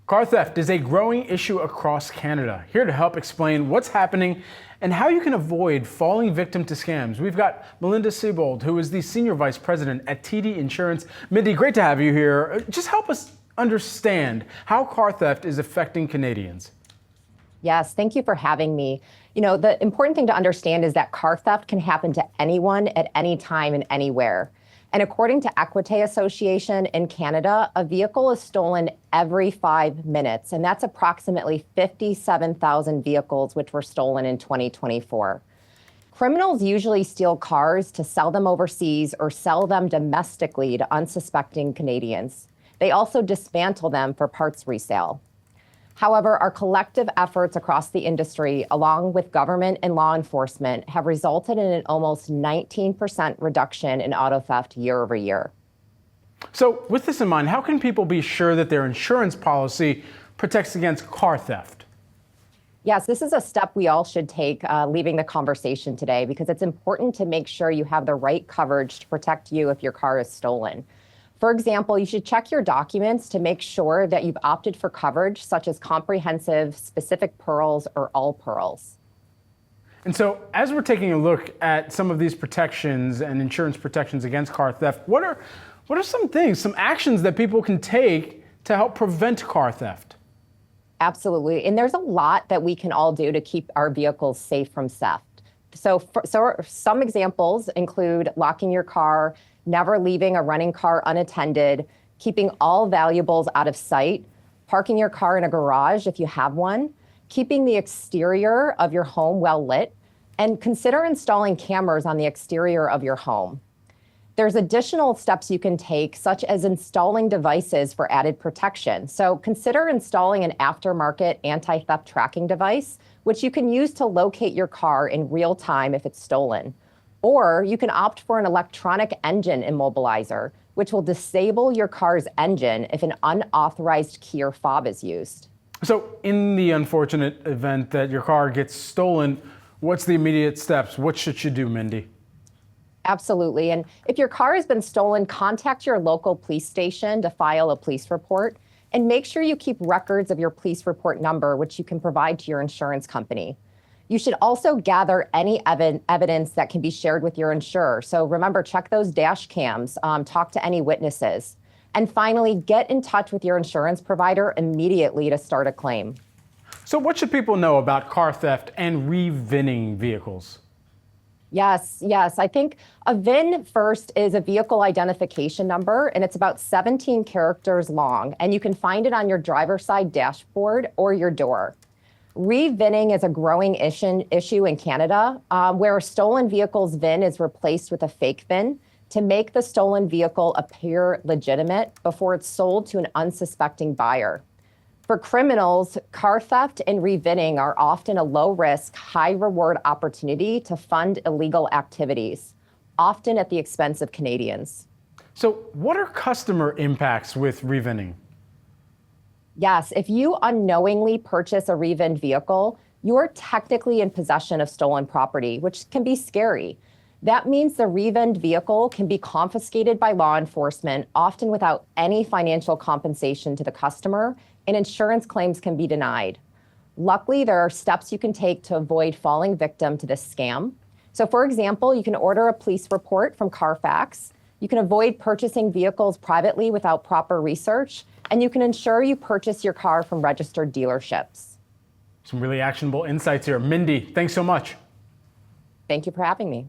Car theft is a growing issue across Canada. Here to help explain what's happening and how you can avoid falling victim to scams, we've got Melinda Siebold, who is the Senior Vice President at TD Insurance. Mindy, great to have you here. Just help us understand how car theft is affecting Canadians. Yes, thank you for having me. The important thing to understand is that car theft can happen to anyone at any time and anywhere. And according to Equite Association in Canada, a vehicle is stolen every 5 minutes, and that's approximately 57,000 vehicles which were stolen in 2024. Criminals usually steal cars to sell them overseas or sell them domestically to unsuspecting Canadians. They also dismantle them for parts resale. However, our collective efforts across the industry, along with government and law enforcement, have resulted in an almost 19% reduction in auto theft year over year. So with this in mind, how can people be sure that their insurance policy protects against car theft? Yes, this is a step we all should take leaving the conversation today, because it's important to make sure you have the right coverage to protect you if your car is stolen. For example, you should check your documents to make sure that you've opted for coverage such as comprehensive, specific perils, or all perils. And so as we're taking a look at some of these protections and insurance protections against car theft, what are some actions that people can take to help prevent car theft? Absolutely. And there's a lot that we can all do to keep our vehicles safe from theft. So some examples include locking your car, never leaving a running car unattended, keeping all valuables out of sight, parking your car in a garage if you have one, keeping the exterior of your home well lit, and consider installing cameras on the exterior of your home. There's additional steps you can take, such as installing devices for added protection. So consider installing an aftermarket anti-theft tracking device, which you can use to locate your car in real time if it's stolen. Or you can opt for an electronic engine immobilizer, which will disable your car's engine if an unauthorized key or fob is used. So in the unfortunate event that your car gets stolen, what's the immediate steps? What should you do, Mindy? Absolutely. And if your car has been stolen, contact your local police station to file a police report. And make sure you keep records of your police report number, which you can provide to your insurance company. You should also gather any evidence that can be shared with your insurer. So remember, check those dash cams, talk to any witnesses. And finally, get in touch with your insurance provider immediately to start a claim. So what should people know about car theft and re-VINing vehicles? Yes. I think a VIN first is a vehicle identification number, and it's about 17 characters long, and you can find it on your driver's side dashboard or your door. Re-VINing is a growing issue in Canada, where a stolen vehicle's VIN is replaced with a fake VIN to make the stolen vehicle appear legitimate before it's sold to an unsuspecting buyer. For criminals, car theft and re-VINing are often a low-risk, high-reward opportunity to fund illegal activities, often at the expense of Canadians. So what are customer impacts with re-VINing? Yes, if you unknowingly purchase a re-VIN vehicle, you're technically in possession of stolen property, which can be scary. That means the re-VIN vehicle can be confiscated by law enforcement, often without any financial compensation to the customer, and insurance claims can be denied. Luckily, there are steps you can take to avoid falling victim to this scam. So for example, you can order a police report from Carfax. You can avoid purchasing vehicles privately without proper research, and you can ensure you purchase your car from registered dealerships. Some really actionable insights here. Mindy, thanks so much. Thank you for having me.